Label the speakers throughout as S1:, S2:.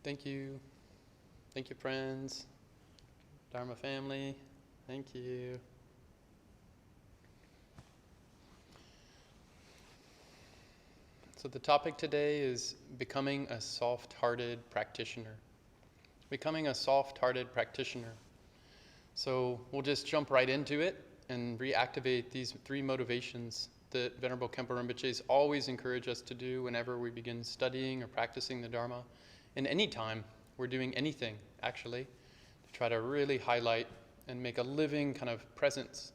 S1: Thank you. Thank you, friends. Dharma family. Thank you. So the topic today is becoming a soft-hearted practitioner. Becoming a soft-hearted practitioner. So we'll just jump right into it and reactivate these three motivations that Venerable Khenpo Rinpoches always encourage us to do whenever we begin studying or practicing the Dharma. And any time we're doing anything, actually, to try to really highlight and make a living kind of presence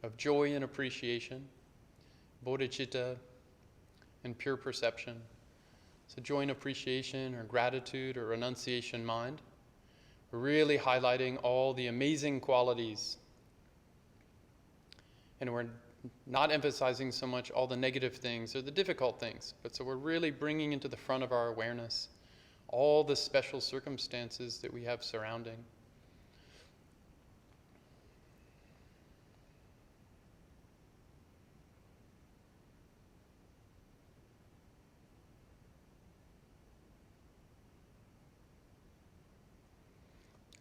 S1: of joy and appreciation, bodhichitta, and pure perception. So joy and appreciation or gratitude or renunciation mind. We're really highlighting all the amazing qualities. And we're not emphasizing so much all the negative things or the difficult things, but so we're really bringing into the front of our awareness all the special circumstances that we have surrounding.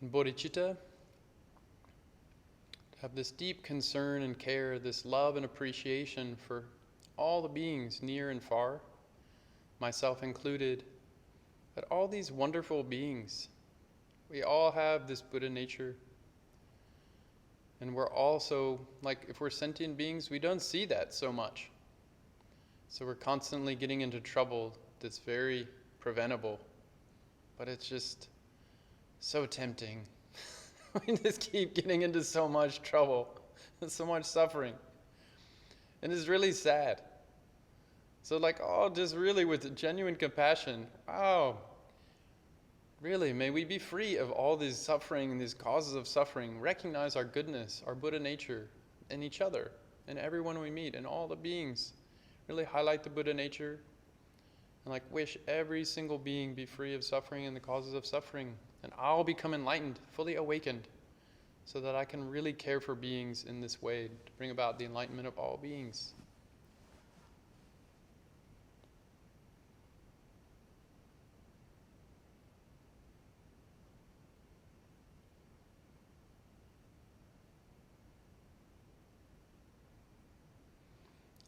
S1: And bodhicitta, have this deep concern and care, this love and appreciation for all the beings near and far, myself included, but all these wonderful beings. We all have this Buddha nature. And we're also, like, if we're sentient beings, we don't see that so much. So we're constantly getting into trouble that's very preventable. But it's just so tempting. We just keep getting into so much trouble and so much suffering. And it's really sad. So just really with genuine compassion, wow, really, may we be free of all this suffering and these causes of suffering, recognize our goodness, our Buddha nature in each other, and everyone we meet, and all the beings. Really highlight the Buddha nature, and wish every single being be free of suffering and the causes of suffering. And I'll become enlightened, fully awakened, so that I can really care for beings in this way, to bring about the enlightenment of all beings.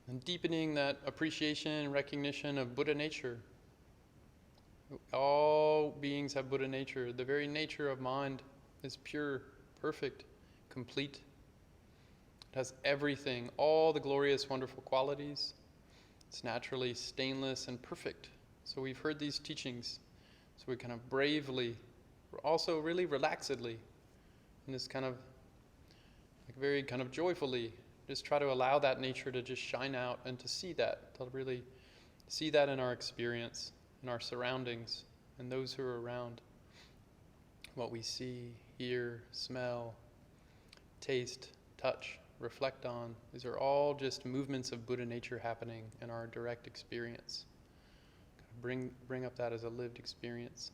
S1: And deepening that appreciation and recognition of Buddha nature. All beings have Buddha nature. The very nature of mind is pure, perfect, complete. It has everything, all the glorious, wonderful qualities. It's naturally stainless and perfect. So we've heard these teachings. So we kind of bravely, also really relaxedly, and this kind of, very kind of joyfully, just try to allow that nature to just shine out and to see that, to really see that in our experience, in our surroundings, and those who are around. What we see, hear, smell, taste, touch, reflect on, these are all just movements of Buddha nature happening in our direct experience. Bring up that as a lived experience.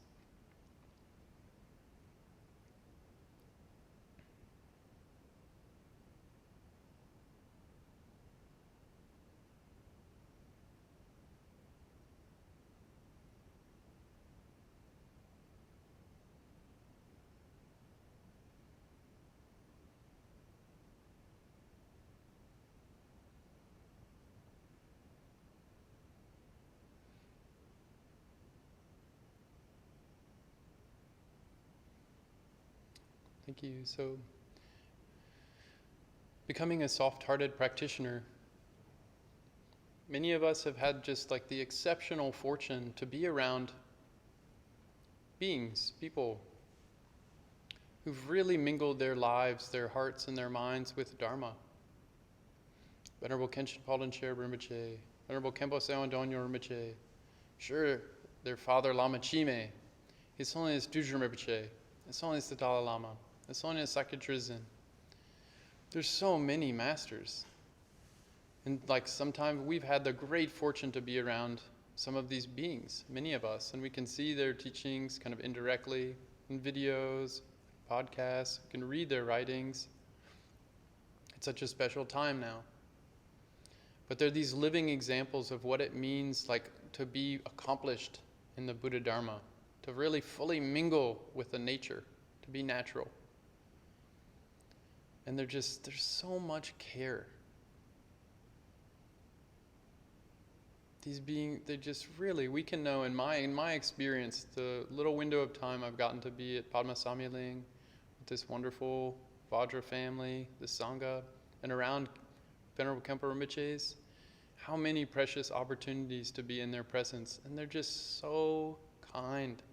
S1: Thank you. So, becoming a soft-hearted practitioner, many of us have had just the exceptional fortune to be around beings, people, who've really mingled their lives, their hearts, and their minds with Dharma. Venerable Khenpo Tsewang Rinpoche, Venerable Khenpo Tsewang Dongyal Rinpoche, sure, their father Lama Chime, His Holiness Dudjom Rinpoche, His Holiness the Dalai Lama, His Holiness Sakya Trizin. There's so many masters. And sometimes we've had the great fortune to be around some of these beings, many of us, and we can see their teachings kind of indirectly in videos, podcasts, we can read their writings. It's such a special time now. But they're these living examples of what it means to be accomplished in the Buddha Dharma, to really fully mingle with the nature, to be natural. And there's so much care. These beings, they just really, we can know in my experience, the little window of time I've gotten to be at Padma Samye Ling, with this wonderful Vajra family, the Sangha, and around Venerable Khenpo Rinpoche's, how many precious opportunities to be in their presence. And they're just so kind.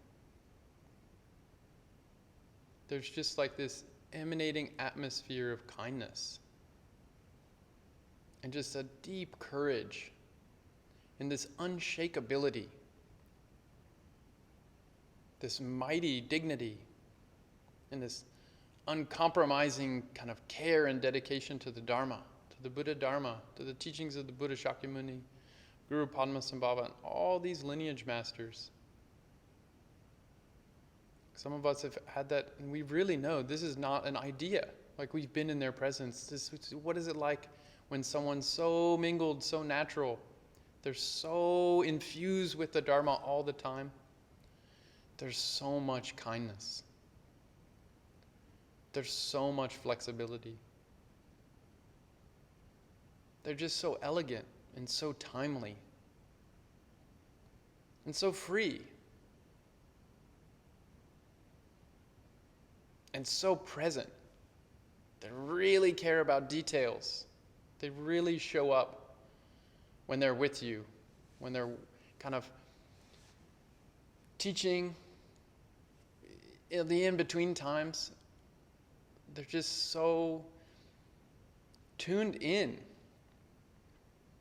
S1: There's just like this emanating atmosphere of kindness. And just a deep courage. And this unshakability. This mighty dignity. And this uncompromising kind of care and dedication to the Dharma, to the Buddha Dharma, to the teachings of the Buddha Shakyamuni, Guru Padmasambhava, and all these lineage masters. Some of us have had that, and we really know this is not an idea. Like, we've been in their presence. What is it like when someone's so mingled, so natural, they're so infused with the Dharma all the time? There's so much kindness. There's so much flexibility. They're just so elegant and so timely and so free and so present. They really care about details. They really show up when they're with you, when they're kind of teaching in the in-between times. They're just so tuned in.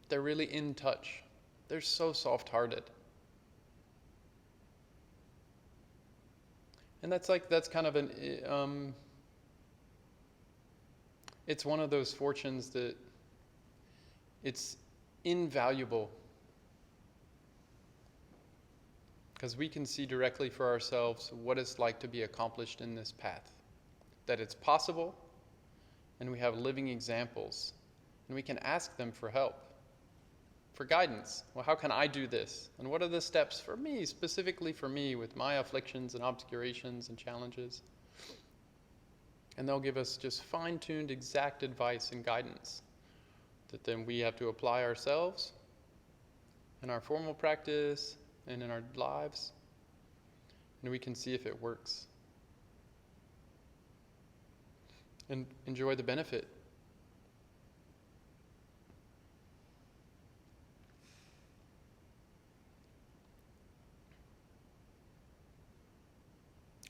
S1: They're really in touch. They're so soft-hearted. And that's kind of it's one of those fortunes that it's invaluable. Because we can see directly for ourselves what it's like to be accomplished in this path. That it's possible, and we have living examples, and we can ask them for help, for guidance. Well, how can I do this? And what are the steps for me, specifically for me, with my afflictions and obscurations and challenges? And they'll give us just fine-tuned, exact advice and guidance that then we have to apply ourselves in our formal practice and in our lives, and we can see if it works. And enjoy the benefit.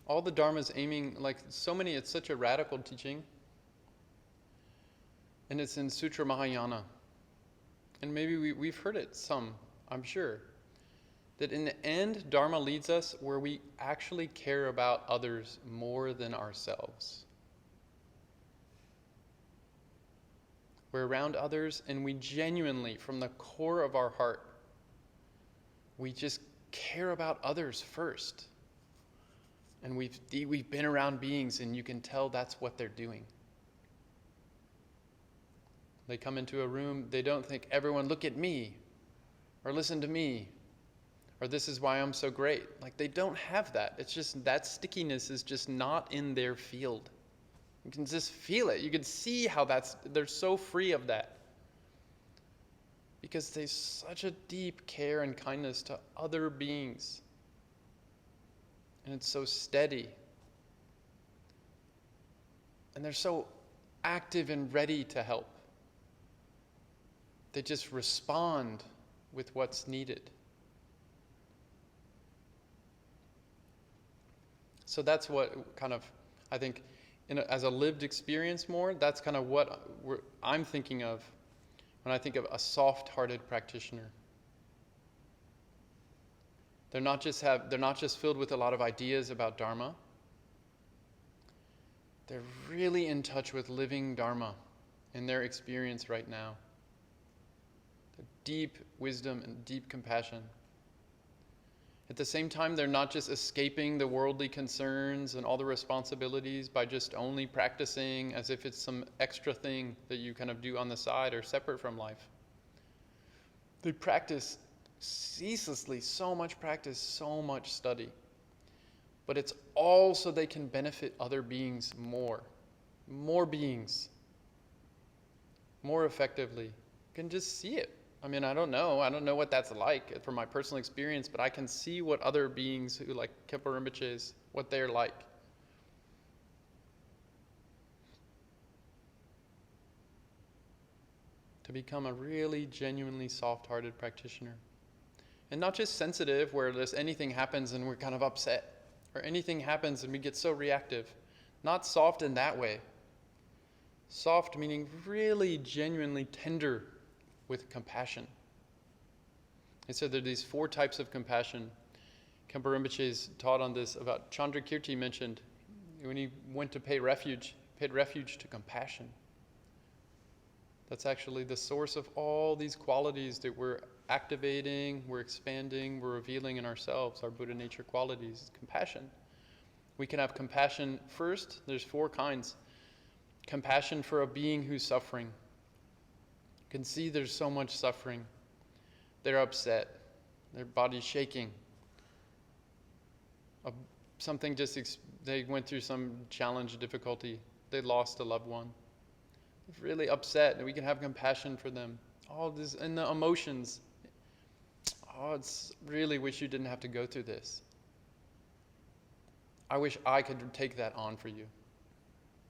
S1: All the Dharma's aiming, like so many, it's such a radical teaching. And it's in Sutra Mahayana. And maybe we've heard it some, I'm sure. That in the end, Dharma leads us where we actually care about others more than ourselves. We're around others, and we genuinely, from the core of our heart, we just care about others first. And we've been around beings, and you can tell that's what they're doing. They come into a room, they don't think, everyone look at me, or listen to me, or this is why I'm so great. Like, they don't have that. It's just that stickiness is just not in their field. You can just feel it. You can see how they're so free of that. Because there's such a deep care and kindness to other beings. And it's so steady. And they're so active and ready to help. They just respond with what's needed. So that's what kind of, I think, as a lived experience more, that's kind of what I'm thinking of when I think of a soft-hearted practitioner. They're not just filled with a lot of ideas about Dharma. They're really in touch with living Dharma in their experience right now. The deep wisdom and deep compassion. At the same time, they're not just escaping the worldly concerns and all the responsibilities by just only practicing as if it's some extra thing that you kind of do on the side or separate from life. They practice ceaselessly, so much practice, so much study. but it's all so they can benefit other beings more beings, more effectively. You can just see it. I mean, I don't know what that's like from my personal experience, but I can see what other beings who like Khenpo Rinpoches, what they're like. To become a really genuinely soft-hearted practitioner. And not just sensitive, where anything happens and we're kind of upset, or anything happens and we get so reactive. Not soft in that way. Soft meaning really genuinely tender with compassion. He said there are these 4 types of compassion. Khenpo Rinpoche's taught on this about Chandrakirti mentioned when he went to paid refuge to compassion. That's actually the source of all these qualities that we're activating, we're expanding, we're revealing in ourselves, our Buddha nature qualities, compassion. We can have compassion first. There's 4 kinds. Compassion for a being who's suffering. You can see there's so much suffering. They're upset. Their body's shaking. They went through some challenge, difficulty. They lost a loved one. They're really upset, and we can have compassion for them. All this, and the emotions. It's really wish you didn't have to go through this. I wish I could take that on for you.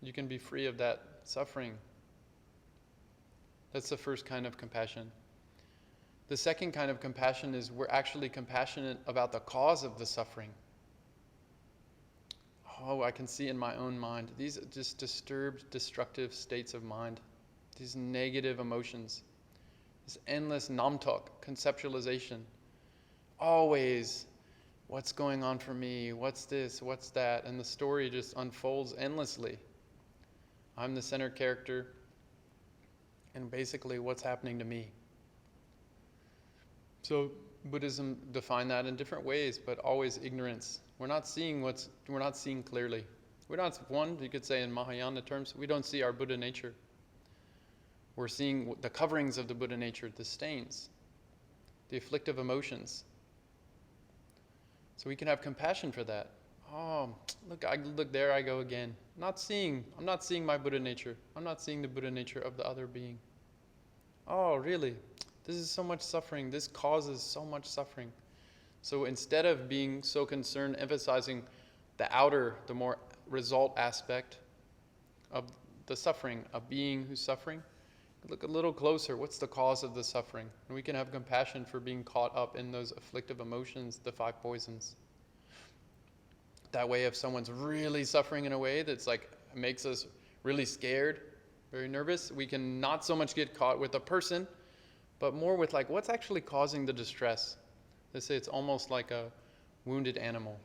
S1: You can be free of that suffering. That's the first kind of compassion. The second kind of compassion is we're actually compassionate about the cause of the suffering. I can see in my own mind, these are just disturbed, destructive states of mind, these negative emotions, this endless namtok, conceptualization. Always, what's going on for me? What's this? What's that? And the story just unfolds endlessly. I'm the center character, and basically what's happening to me. So Buddhism defined that in different ways, but always ignorance. We're not seeing clearly. You could say in Mahayana terms, we don't see our Buddha nature. We're seeing the coverings of the Buddha nature, the stains, the afflictive emotions. So we can have compassion for that. Look, there I go again. I'm not seeing my Buddha nature. I'm not seeing the Buddha nature of the other being. Oh, really? This is so much suffering. This causes so much suffering. So instead of being so concerned, emphasizing the outer, the more result aspect of the suffering, a being who's suffering, look a little closer. What's the cause of the suffering? And we can have compassion for being caught up in those afflictive emotions, the 5 poisons. That way, if someone's really suffering in a way that's like makes us really scared, very nervous, we can not so much get caught with a person, but more with like what's actually causing the distress. They say it's almost like a wounded animal.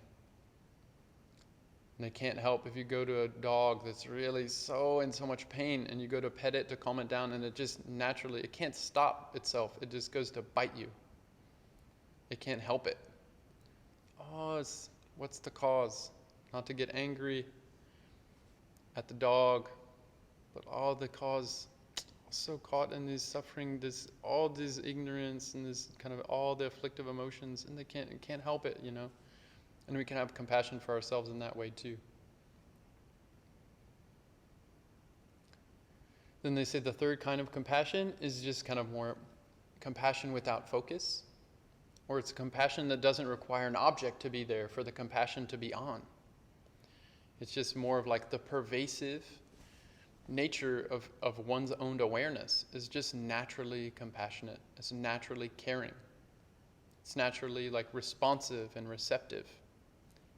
S1: And they can't help if you go to a dog that's really so in so much pain and you go to pet it to calm it down, and it just naturally, it can't stop itself. It just goes to bite you. It can't help it. What's the cause? Not to get angry at the dog, but all the cause, so caught in this suffering, all this ignorance and this kind of all the afflictive emotions, and they can't help it, And we can have compassion for ourselves in that way too. Then they say the third kind of compassion is just kind of more compassion without focus, or it's compassion that doesn't require an object to be there for the compassion to be on. It's just more of like the pervasive nature of one's own awareness is just naturally compassionate. It's naturally caring. It's naturally like responsive and receptive,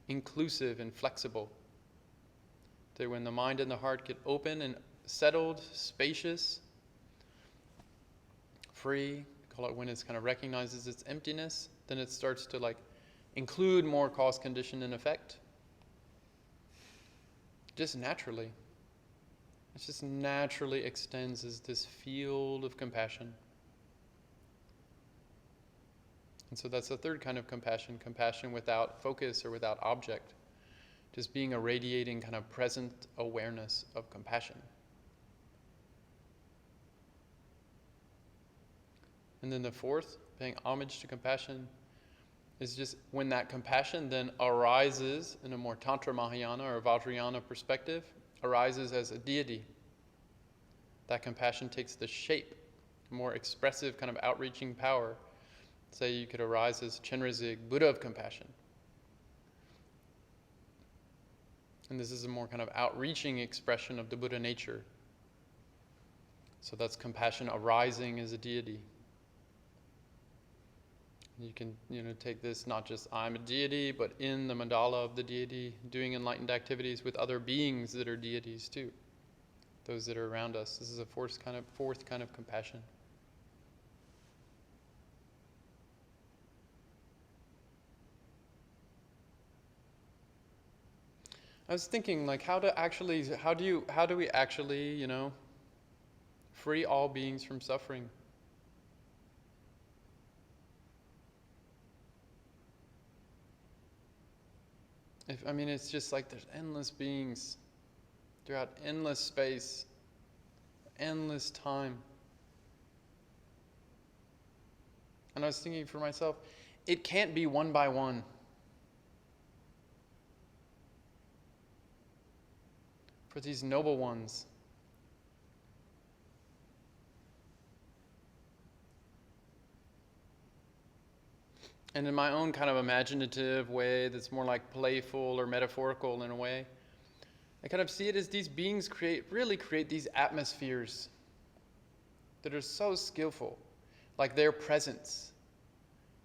S1: inclusive and flexible. That when the mind and the heart get open and settled, spacious, free, call it when it kind of recognizes its emptiness, then it starts to like include more cause, condition, and effect. Just naturally. It just naturally extends as this field of compassion. And so that's the third kind of compassion, compassion without focus or without object. Just being a radiating kind of present awareness of compassion. And then the fourth, paying homage to compassion, is just when that compassion then arises in a more Tantra Mahayana or Vajrayana perspective, arises as a deity. That compassion takes the shape, more expressive kind of outreaching power. Say you could arise as Chenrezig, Buddha of compassion. And this is a more kind of outreaching expression of the Buddha nature. So that's compassion arising as a deity. You can, take this not just I'm a deity, but in the mandala of the deity, doing enlightened activities with other beings that are deities too. Those that are around us. This is a fourth kind of compassion. I was thinking, like, how do we actually, free all beings from suffering? It's just like there's endless beings throughout endless space, endless time. And I was thinking for myself, it can't be one by one. For these noble ones. And in my own kind of imaginative way that's more like playful or metaphorical in a way, I kind of see it as these beings really create these atmospheres that are so skillful, like their presence.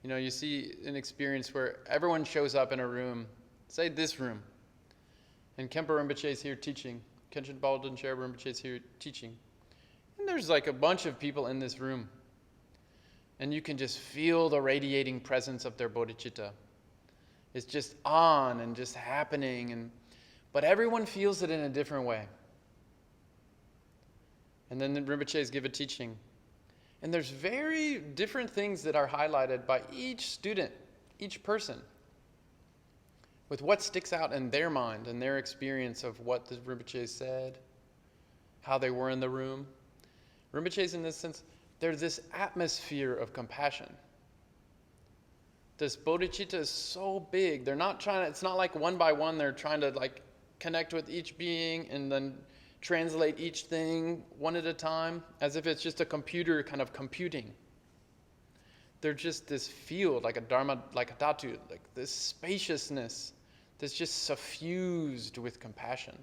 S1: You see an experience where everyone shows up in a room, say this room, and Khenpo Rinpoche is here teaching, Khenchen Baldwin Chair Rinpoche is here teaching, and there's like a bunch of people in this room, and you can just feel the radiating presence of their bodhicitta. It's just on and just happening, but everyone feels it in a different way. And then the Rinpoches give a teaching. And there's very different things that are highlighted by each student, each person, with what sticks out in their mind and their experience of what the Rinpoche said, how they were in the room. Rinpoches, in this sense, there's this atmosphere of compassion. This bodhicitta is so big. They're not it's not like one by one they're trying to like connect with each being and then translate each thing one at a time, as if it's just a computer kind of computing. They're just this field, like a dharma, like a dhatu, like this spaciousness that's just suffused with compassion.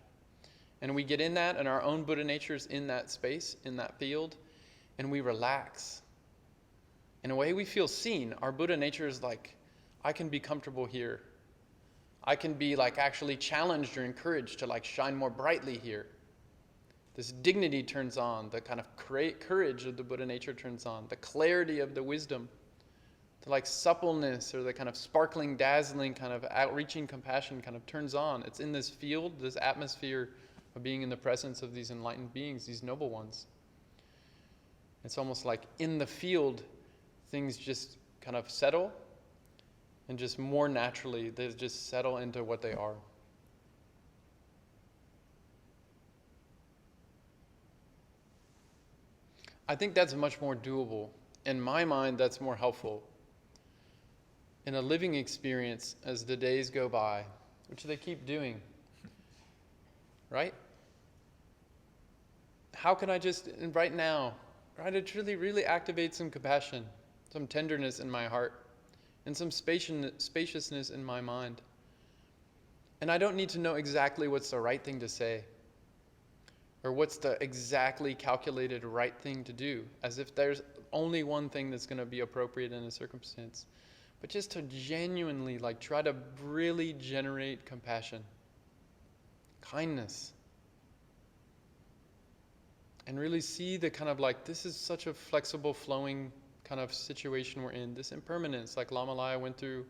S1: And we get in that, and our own Buddha nature is in that space, in that field, and we relax. In a way, we feel seen. Our Buddha nature is like, I can be comfortable here. I can be like actually challenged or encouraged to like shine more brightly here. This dignity turns on, the kind of courage of the Buddha nature turns on, the clarity of the wisdom, the like suppleness or the kind of sparkling, dazzling kind of outreaching compassion kind of turns on. It's in this field, this atmosphere of being in the presence of these enlightened beings, these noble ones. It's almost like in the field, things just kind of settle, and just more naturally, they just settle into what they are. I think that's much more doable. In my mind, that's more helpful. In a living experience, as the days go by, which they keep doing, right? How can I just, right now, try to truly, really activate some compassion, some tenderness in my heart, and some spaciousness in my mind? And I don't need to know exactly what's the right thing to say, or what's the exactly calculated right thing to do, as if there's only one thing that's going to be appropriate in a circumstance. But just to genuinely like try to really generate compassion, kindness, and really see the kind of like, this is such a flexible, flowing kind of situation we're in, this impermanence, like Lama Laia went through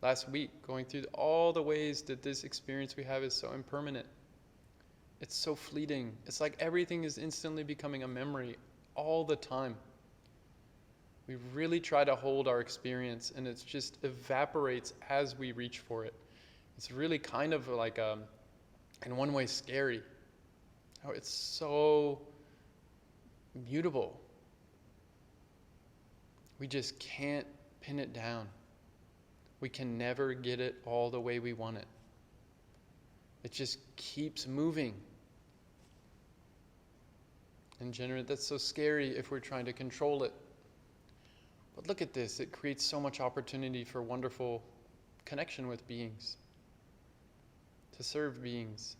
S1: last week, going through all the ways that this experience we have is so impermanent. It's so fleeting. It's like everything is instantly becoming a memory all the time. We really try to hold our experience, and it just evaporates as we reach for it. It's really kind of like, in one way, scary. How it's so mutable. We just can't pin it down. We can never get it all the way we want it. It just keeps moving. And generally, that's so scary if we're trying to control it. But look at this. It creates so much opportunity for wonderful connection with beings, to serve beings,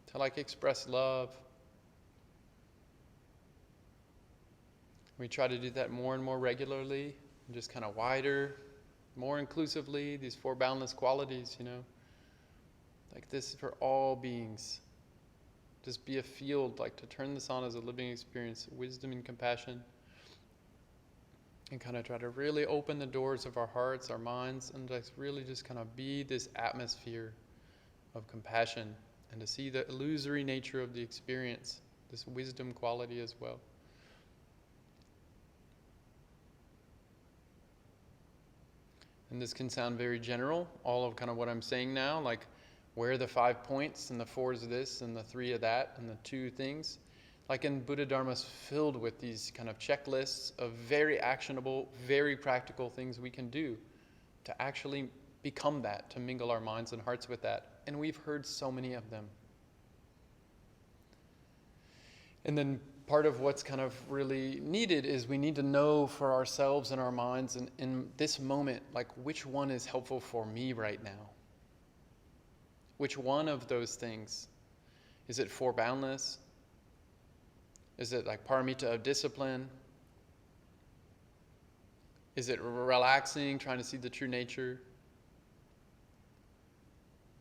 S1: to like express love. We try to do that more and more regularly, and just kind of wider, more inclusively, these four boundless qualities, like this for all beings. Just be a field, like to turn this on as a living experience, wisdom and compassion, and kind of try to really open the doors of our hearts, our minds, and just really just kind of be this atmosphere of compassion, and to see the illusory nature of the experience, this wisdom quality as well. And this can sound very general, all of kind of what I'm saying now, like where are the 5 points, and the 4 is this, and the 3 of that, and the 2 things. Like in Buddha Dharma's filled with these kind of checklists of very actionable, very practical things we can do to actually become that, to mingle our minds and hearts with that. And we've heard so many of them. And then part of what's kind of really needed is we need to know for ourselves and our minds and in this moment, like which one is helpful for me right now? Which one of those things? Is it four boundless? Is it like paramita of discipline? Is it relaxing, trying to see the true nature?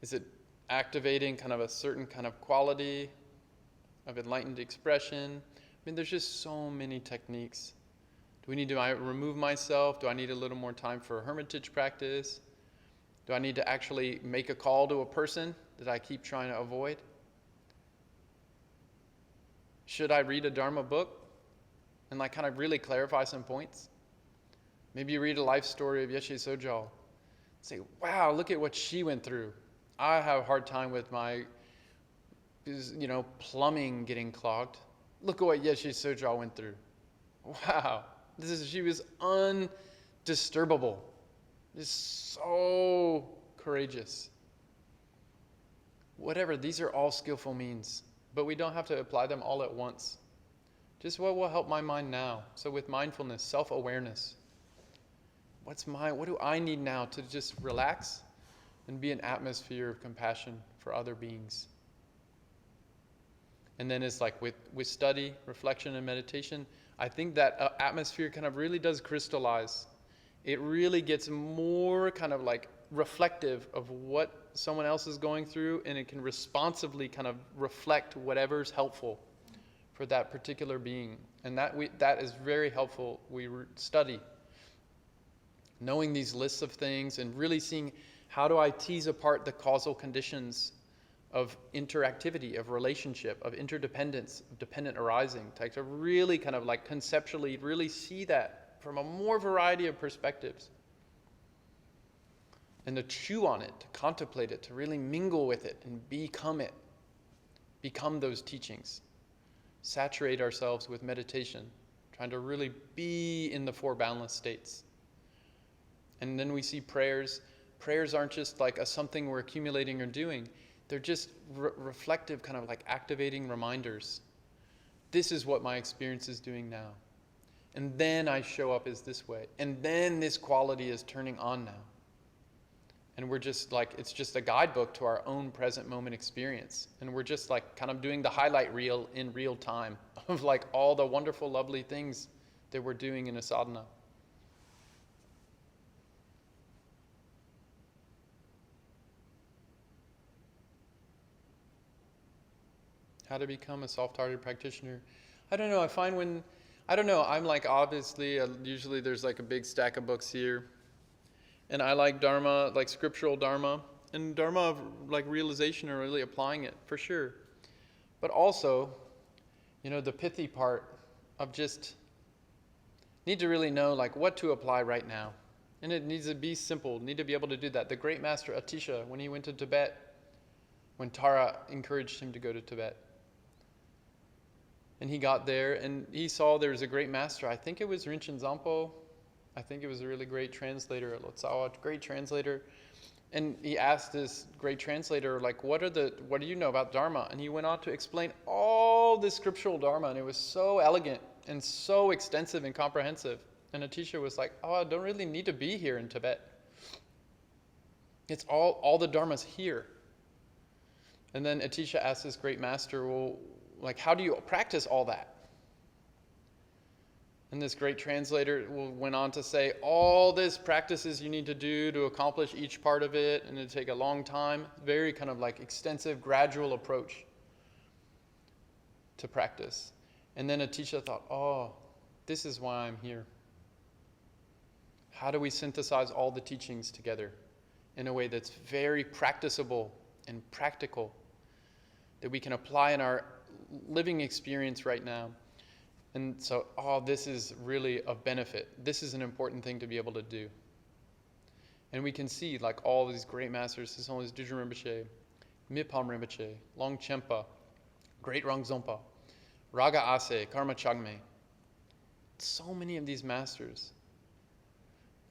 S1: Is it activating kind of a certain kind of quality of enlightened expression? I mean, there's just so many techniques. Do I remove myself? Do I need a little more time for hermitage practice? Do I need to actually make a call to a person that I keep trying to avoid? Should I read a Dharma book and like kind of really clarify some points? Maybe you read a life story of Yeshe Sojal. Say, wow, look at what she went through. I have a hard time with my, plumbing getting clogged. Look at what Yeshe Sojal went through. Wow, she was undisturbable. Just so courageous. Whatever, these are all skillful means, but we don't have to apply them all at once. Just what will help my mind now? So with mindfulness, self-awareness, what do I need now to just relax and be an atmosphere of compassion for other beings? And then it's like with study, reflection, and meditation, I think that atmosphere kind of really does crystallize. It really gets more kind of like reflective of what someone else is going through, and it can responsively kind of reflect whatever's helpful for that particular being. And that is very helpful. We study. Knowing these lists of things and really seeing how do I tease apart the causal conditions of interactivity, of relationship, of interdependence, of dependent arising, to really kind of like conceptually really see that from a more variety of perspectives. And to chew on it, to contemplate it, to really mingle with it and become it. Become those teachings. Saturate ourselves with meditation, trying to really be in the four boundless states. And then we see prayers. Prayers aren't just like something we're accumulating or doing. They're just reflective, kind of like activating reminders. This is what my experience is doing now. And then I show up as this way. And then this quality is turning on now. And we're just like, it's just a guidebook to our own present moment experience. And we're just like kind of doing the highlight reel in real time of like all the wonderful, lovely things that we're doing in a sadhana. How to become a soft-hearted practitioner. I don't know, I'm like obviously, usually there's like a big stack of books here. And I like Dharma, like scriptural Dharma, and Dharma of like realization or really applying it, for sure. But also, the pithy part of just need to really know like what to apply right now. And it needs to be simple, need to be able to do that. The great master Atisha, when he went to Tibet, when Tara encouraged him to go to Tibet, And he got there, and he saw there was a great master. I think it was Rinchen Zampo. I think it was a really great translator, Lotsawa, great translator. And he asked this great translator, like, what do you know about Dharma? And he went on to explain all the scriptural Dharma, and it was so elegant and so extensive and comprehensive. And Atisha was like, oh, I don't really need to be here in Tibet. It's all the Dharma's here. And then Atisha asked this great master, well, like, how do you practice all that? And this great translator went on to say, all these practices you need to do to accomplish each part of it, and it'd take a long time. Very kind of like extensive, gradual approach to practice. And then Atisha thought, oh, this is why I'm here. How do we synthesize all the teachings together in a way that's very practicable and practical, that we can apply in our living experience right now? And so, this is really of benefit. This is an important thing to be able to do. And we can see, like, all these great masters, this one is Dudjom Rinpoche, Mipam Rinpoche, Longchenpa, Great Rangzompa, Raga Ase, Karma Chagme. So many of these masters.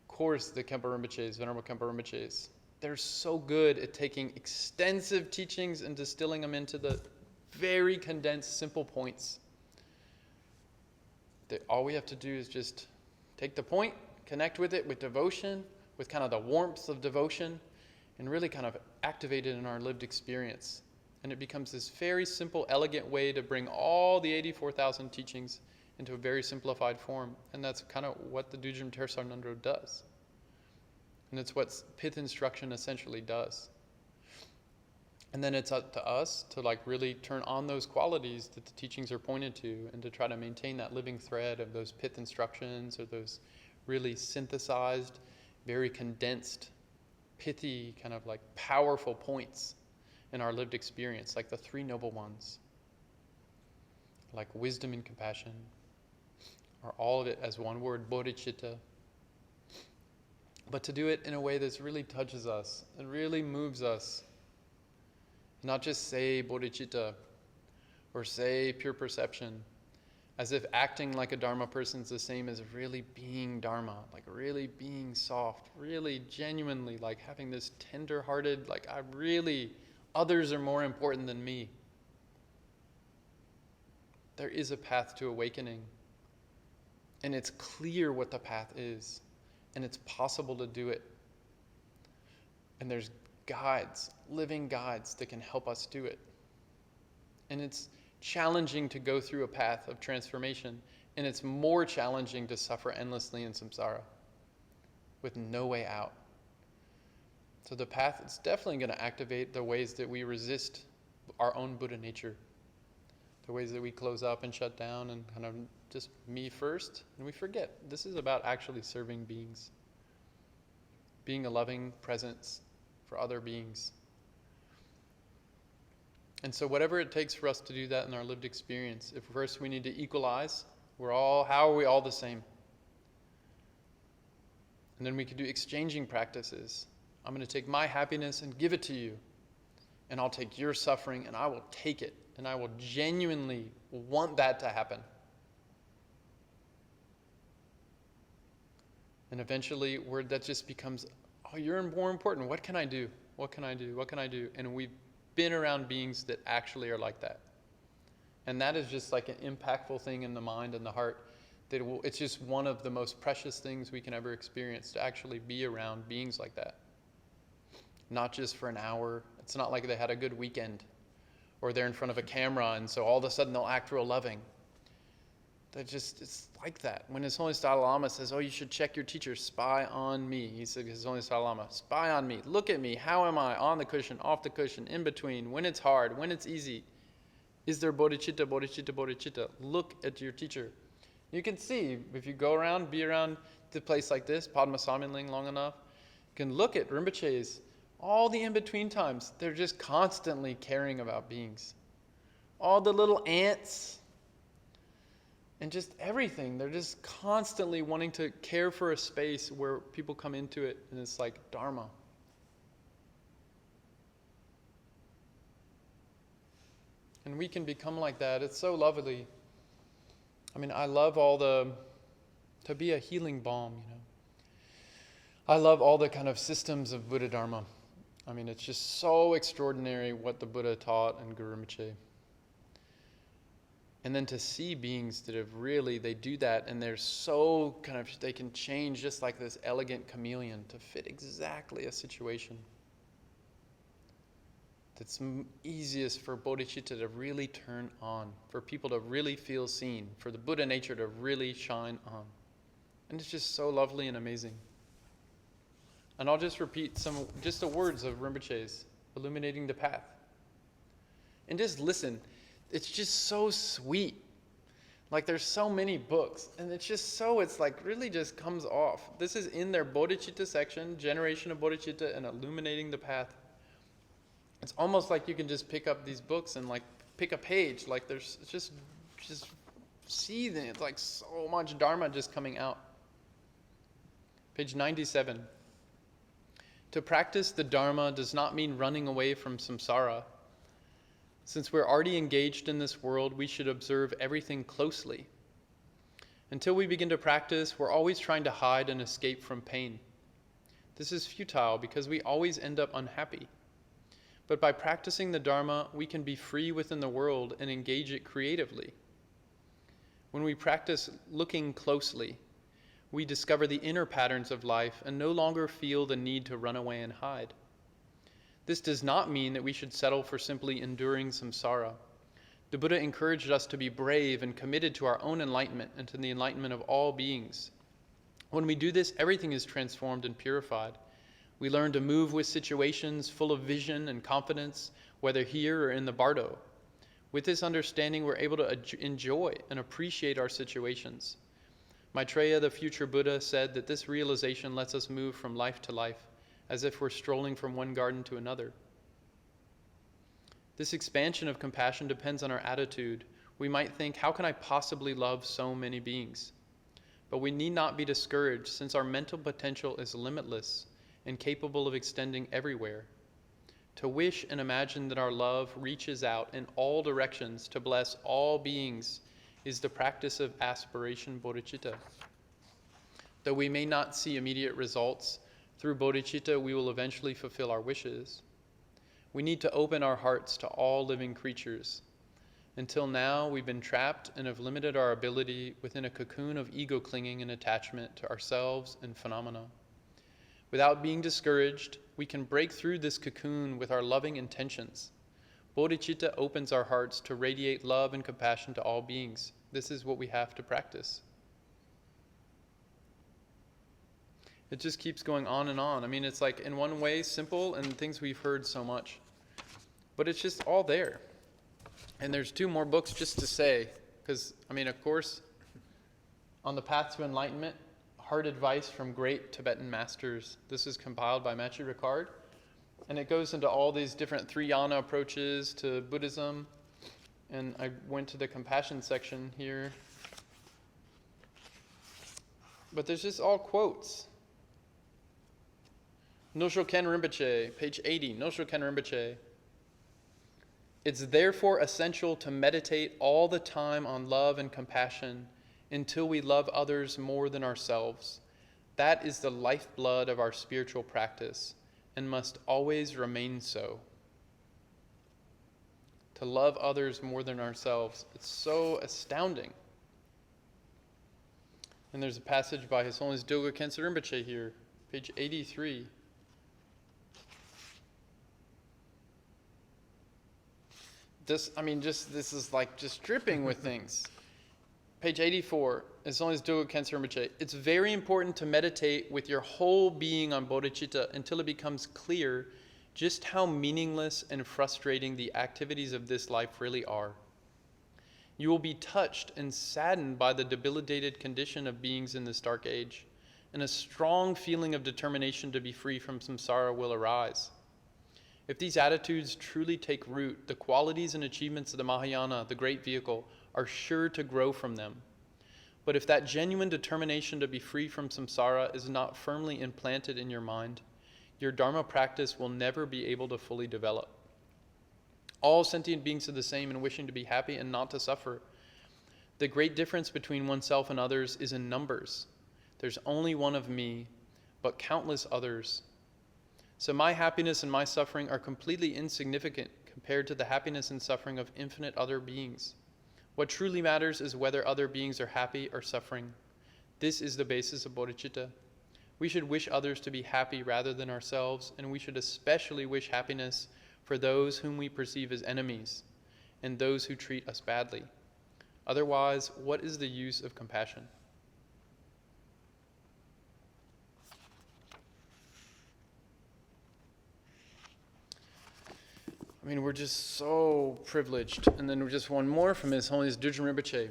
S1: Of course, the Khenpo Rinpoches, Venerable Khenpo Rinpoches, they're so good at taking extensive teachings and distilling them into the very condensed, simple points. That all we have to do is just take the point, connect with it with devotion, with kind of the warmth of devotion, and really kind of activate it in our lived experience. And it becomes this very simple, elegant way to bring all the 84,000 teachings into a very simplified form. And that's kind of what the Dudjom Tersar Ngondro does. And it's what pith instruction essentially does. And then it's up to us to like really turn on those qualities that the teachings are pointed to, and to try to maintain that living thread of those pith instructions, or those really synthesized, very condensed, pithy, kind of like powerful points in our lived experience, like the three noble ones, like wisdom and compassion, or all of it as one word, Bodhichitta. But to do it in a way that really touches us and really moves us. Not just say bodhicitta or say pure perception, as if acting like a Dharma person is the same as really being Dharma, like really being soft, really genuinely like having this tender-hearted, like others are more important than me. There is a path to awakening, and it's clear what the path is, and it's possible to do it. And there's guides, living guides that can help us do it. And it's challenging to go through a path of transformation, and it's more challenging to suffer endlessly in samsara with no way out. So the path is definitely going to activate the ways that we resist our own Buddha nature, the ways that we close up and shut down and kind of just me first, and we forget this is about actually serving beings, being a loving presence for other beings. And so whatever it takes for us to do that in our lived experience, if first we need to equalize, how are we all the same? And then we can do exchanging practices. I'm going to take my happiness and give it to you. And I'll take your suffering and I will take it. And I will genuinely want that to happen. And eventually that just becomes, you're more important. What can I do? What can I do? What can I do? And we've been around beings that actually are like that. And that is just like an impactful thing in the mind and the heart. It's just one of the most precious things we can ever experience, to actually be around beings like that. Not just for an hour. It's not like they had a good weekend, or they're in front of a camera and so all of a sudden they'll act real loving. It's like that. When His Holiness Dalai Lama says, you should check your teacher, spy on me. He said, His Holiness Dalai Lama, spy on me. Look at me. How am I? On the cushion, off the cushion, in between, when it's hard, when it's easy. Is there bodhicitta, bodhicitta, bodhicitta? Look at your teacher. You can see, if you go around, be around the place like this, Padma Samye Ling long enough, you can look at Rinpoches, all the in-between times. They're just constantly caring about beings. All the little ants, and just everything. They're just constantly wanting to care for a space where people come into it, and it's like Dharma. And we can become like that. It's so lovely. I love to be a healing balm, I love all the kind of systems of Buddha Dharma. It's just so extraordinary what the Buddha taught and Guru Rinpoche. And then to see beings that have really, they do that and they're so they can change just like this elegant chameleon to fit exactly a situation. It's easiest for bodhicitta to really turn on, for people to really feel seen, for the Buddha nature to really shine on. And it's just so lovely and amazing. And I'll just repeat the words of Rinpoche's, illuminating the path. And just listen. It's just so sweet. Like there's so many books, and it's like really just comes off. This is in their Bodhichitta section, Generation of Bodhichitta and Illuminating the Path. It's almost like you can just pick up these books and like pick a page. Like there's just seething. It's like so much Dharma just coming out. Page 97. To practice the Dharma does not mean running away from samsara. Since we're already engaged in this world, we should observe everything closely. Until we begin to practice, we're always trying to hide and escape from pain. This is futile because we always end up unhappy. But by practicing the Dharma, we can be free within the world and engage it creatively. When we practice looking closely, we discover the inner patterns of life and no longer feel the need to run away and hide. This does not mean that we should settle for simply enduring samsara. The Buddha encouraged us to be brave and committed to our own enlightenment and to the enlightenment of all beings. When we do this, everything is transformed and purified. We learn to move with situations full of vision and confidence, whether here or in the bardo. With this understanding, we're able to enjoy and appreciate our situations. Maitreya, the future Buddha, said that this realization lets us move from life to life, as if we're strolling from one garden to another. This expansion of compassion depends on our attitude. We might think, how can I possibly love so many beings? But we need not be discouraged, since our mental potential is limitless and capable of extending everywhere. To wish and imagine that our love reaches out in all directions to bless all beings is the practice of aspiration bodhicitta. Though we may not see immediate results, through bodhicitta we will eventually fulfill our wishes. We need to open our hearts to all living creatures. Until now, we've been trapped and have limited our ability within a cocoon of ego clinging and attachment to ourselves and phenomena. Without being discouraged, we can break through this cocoon with our loving intentions. Bodhicitta opens our hearts to radiate love and compassion to all beings. This is what we have to practice. It just keeps going on and on. It's like in one way simple and things we've heard so much. But it's just all there. And there's 2 more books just to say. Because, of course, on the path to enlightenment, Hard Advice from Great Tibetan Masters. This is compiled by Machi Ricard. And it goes into all these different 3 yana approaches to Buddhism. And I went to the compassion section here. But there's just all quotes. Noshoken Rinpoche, page 80, Noshoken Rinpoche. It's therefore essential to meditate all the time on love and compassion until we love others more than ourselves. That is the lifeblood of our spiritual practice and must always remain so. To love others more than ourselves. It's so astounding. And there's a passage by His Holiness Doga Khyentse Rinpoche here, page 83. This is like just dripping with things. Page 84, His Holiness Doga Khyentse Rinpoche. It's very important to meditate with your whole being on bodhicitta until it becomes clear just how meaningless and frustrating the activities of this life really are. You will be touched and saddened by the debilitated condition of beings in this dark age, and a strong feeling of determination to be free from samsara will arise. If these attitudes truly take root, the qualities and achievements of the Mahayana, the great vehicle, are sure to grow from them. But if that genuine determination to be free from samsara is not firmly implanted in your mind, your Dharma practice will never be able to fully develop. All sentient beings are the same in wishing to be happy and not to suffer. The great difference between oneself and others is in numbers. There's only one of me, but countless others. So my happiness and my suffering are completely insignificant compared to the happiness and suffering of infinite other beings. What truly matters is whether other beings are happy or suffering. This is the basis of bodhicitta. We should wish others to be happy rather than ourselves, and we should especially wish happiness for those whom we perceive as enemies and those who treat us badly. Otherwise, what is the use of compassion? I mean, we're just so privileged. And then just one more from His Holiness Dudjom Rinpoche.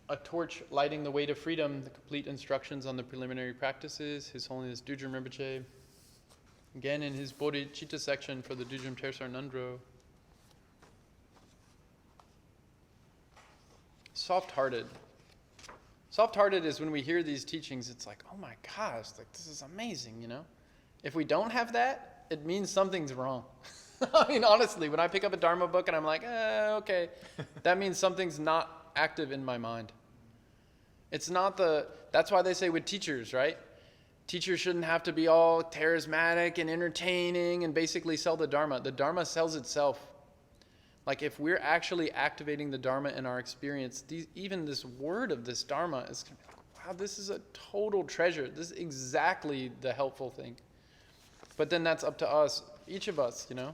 S1: A torch lighting the way to freedom, the complete instructions on the preliminary practices, His Holiness Dudjom Rinpoche. Again, in his Bodhichitta section for the Dudjom Tersar Ngondro. Soft-hearted. Soft-hearted is when we hear these teachings, it's like, oh my gosh, like this is amazing, you know? If we don't have that, it means something's wrong. I mean, honestly, when I pick up a Dharma book and I'm like, okay, that means something's not active in my mind. It's not that's why they say with teachers, right? Teachers shouldn't have to be all charismatic and entertaining and basically sell the Dharma. The Dharma sells itself. Like if we're actually activating the Dharma in our experience, even this word of this Dharma is going to be like, wow, this is a total treasure. This is exactly the helpful thing. But then that's up to us, each of us, you know,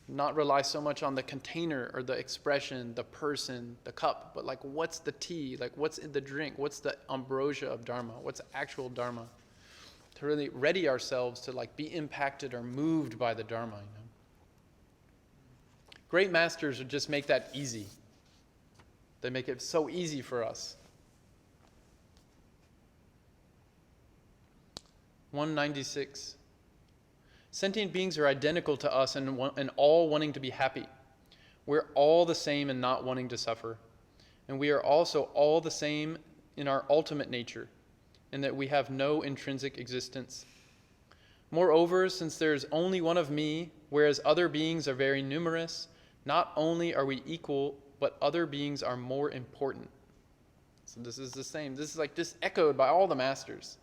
S1: not rely so much on the container or the expression, the person, the cup, but like what's the tea, like what's in the drink, what's the ambrosia of Dharma, what's actual Dharma, to really ready ourselves to like be impacted or moved by the Dharma, you know. Great masters would just make that easy. They make it so easy for us. 196. Sentient beings are identical to us and all wanting to be happy. We're all the same in not wanting to suffer. And we are also all the same in our ultimate nature, in that we have no intrinsic existence. Moreover, since there is only one of me, whereas other beings are very numerous, not only are we equal, but other beings are more important. So this is the same. This is like this echoed by all the masters.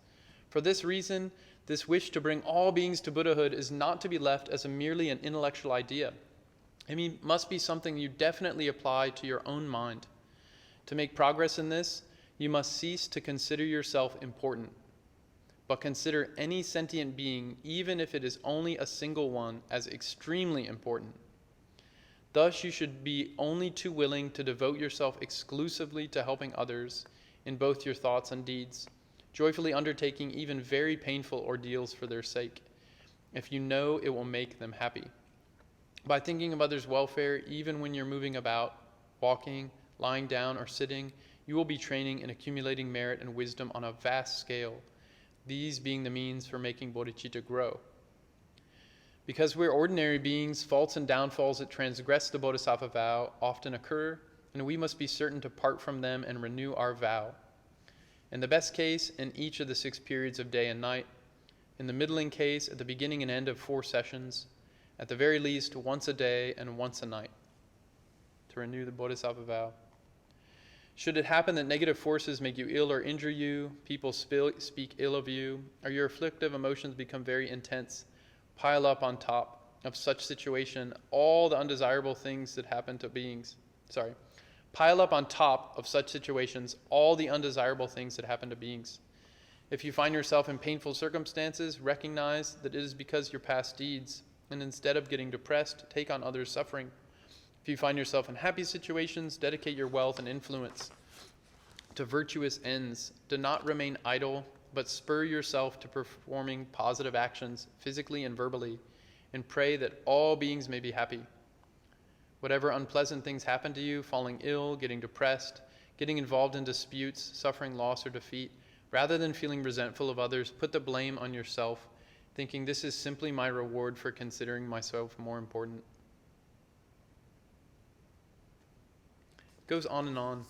S1: For this reason, this wish to bring all beings to Buddhahood is not to be left as merely an intellectual idea. It must be something you definitely apply to your own mind. To make progress in this, you must cease to consider yourself important, but consider any sentient being, even if it is only a single one, as extremely important. Thus, you should be only too willing to devote yourself exclusively to helping others in both your thoughts and deeds, joyfully undertaking even very painful ordeals for their sake, if you know it will make them happy. By thinking of others' welfare, even when you're moving about, walking, lying down, or sitting, you will be training and accumulating merit and wisdom on a vast scale, these being the means for making bodhicitta grow. Because we're ordinary beings, faults and downfalls that transgress the bodhisattva vow often occur, and we must be certain to part from them and renew our vow. In the best case, in each of the 6 periods of day and night. In the middling case, at the beginning and end of 4 sessions. At the very least, once a day and once a night. To renew the bodhisattva vow. Should it happen that negative forces make you ill or injure you, people speak ill of you, or your afflictive emotions become very intense, pile up on top of such situation all the undesirable things that happen to beings. Pile up on top of such situations all the undesirable things that happen to beings. If you find yourself in painful circumstances, recognize that it is because your past deeds, and instead of getting depressed, take on others' suffering. If you find yourself in happy situations, dedicate your wealth and influence to virtuous ends. Do not remain idle, but spur yourself to performing positive actions, physically and verbally, and pray that all beings may be happy. Whatever unpleasant things happen to you, falling ill, getting depressed, getting involved in disputes, suffering loss or defeat, rather than feeling resentful of others, put the blame on yourself, thinking this is simply my reward for considering myself more important. It goes on and on.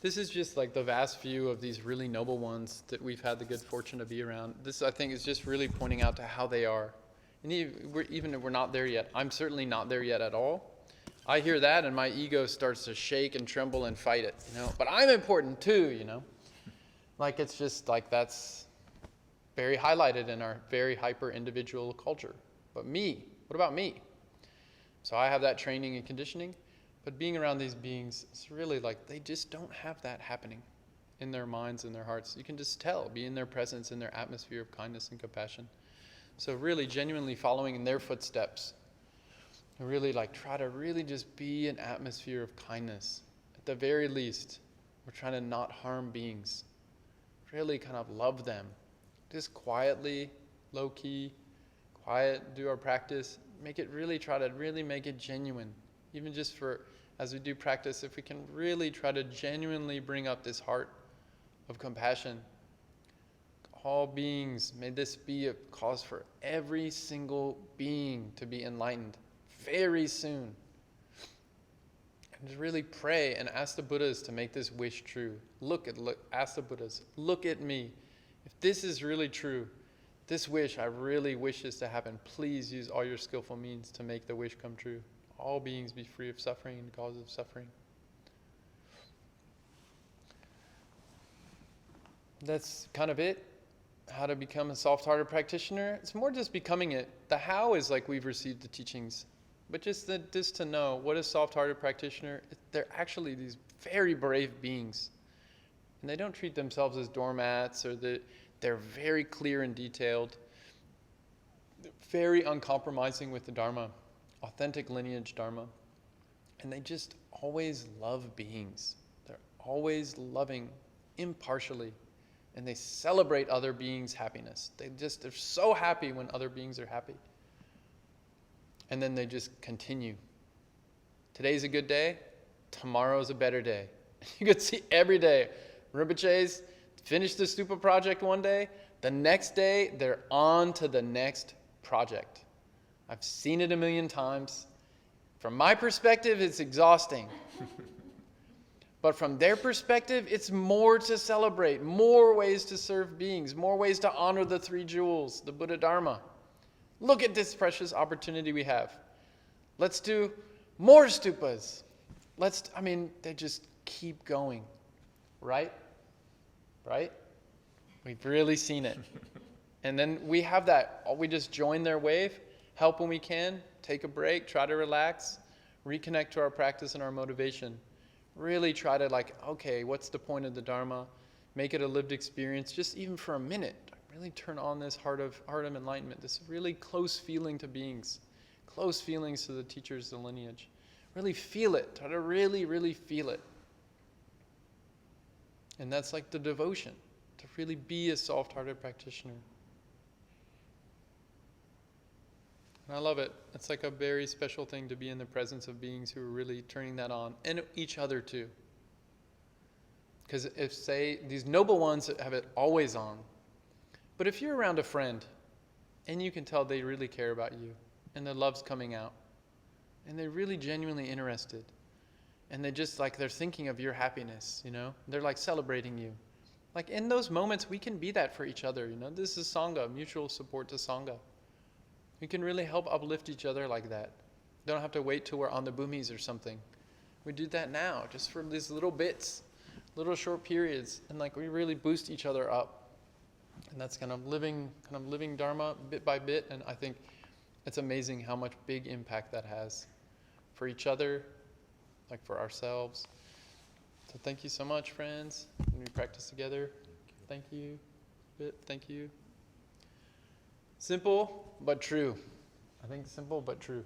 S1: This is just like the vast few of these really noble ones that we've had the good fortune to be around. This, I think, is just really pointing out to how they are And even if we're not there yet, I'm certainly not there yet at all. I hear that and my ego starts to shake and tremble and fight it, But I'm important too, Like it's just like that's very highlighted in our very hyper-individual culture. But me, what about me? So I have that training and conditioning, but being around these beings, it's really like they just don't have that happening in their minds and their hearts. You can just tell, be in their presence, in their atmosphere of kindness and compassion. So really genuinely following in their footsteps. Really try to really just be an atmosphere of kindness. At the very least, we're trying to not harm beings. Really kind of love them. Just quietly, low-key, quiet, do our practice. Try to really make it genuine. Even just as we do practice, if we can really try to genuinely bring up this heart of compassion. All beings, may this be a cause for every single being to be enlightened very soon. And just really pray and ask the Buddhas to make this wish true. Ask the Buddhas, look at me. If this is really true, this wish, I really wish this to happen. Please use all your skillful means to make the wish come true. All beings be free of suffering and cause of suffering. That's kind of it. How to become a soft-hearted practitioner. It's more just becoming it. The how is like we've received the teachings. But just to know, what is soft-hearted practitioner? They're actually these very brave beings. And they don't treat themselves as doormats, or they're very clear and detailed. They're very uncompromising with the Dharma, authentic lineage Dharma. And they just always love beings. They're always loving impartially. And they celebrate other beings' happiness. They're so happy when other beings are happy. And then they just continue. Today's a good day. Tomorrow's a better day. You could see every day. Rinpoche's finished the Stupa project one day. The next day, they're on to the next project. I've seen it a million times. From my perspective, it's exhausting. But from their perspective, it's more to celebrate, more ways to serve beings, more ways to honor the three jewels, the Buddha Dharma. Look at this precious opportunity we have. Let's do more stupas. They just keep going. Right? Right? We've really seen it. And then we have that. We just join their wave, help when we can, take a break, try to relax, reconnect to our practice and our motivation. Really try to okay, what's the point of the Dharma? Make it a lived experience, just even for a minute. Really turn on this heart of enlightenment, this really close feeling to beings, close feelings to the teachers, the lineage. Really feel it. Try to really, really feel it. And that's like the devotion, to really be a soft-hearted practitioner. And I love it. It's like a very special thing to be in the presence of beings who are really turning that on, and each other too. Because these noble ones have it always on. But if you're around a friend, and you can tell they really care about you, and their love's coming out, and they're really genuinely interested, and they just they're thinking of your happiness, They're celebrating you. In those moments, we can be that for each other, This is Sangha, mutual support to Sangha. We can really help uplift each other like that. Don't have to wait till we're on the boomies or something. We do that now, just for these little bits, little short periods, and we really boost each other up. And that's kind of living Dharma bit by bit, and I think it's amazing how much big impact that has for each other, for ourselves. So thank you so much, friends. When we practice together, thank you. Thank you. Simple but true. I think simple but true.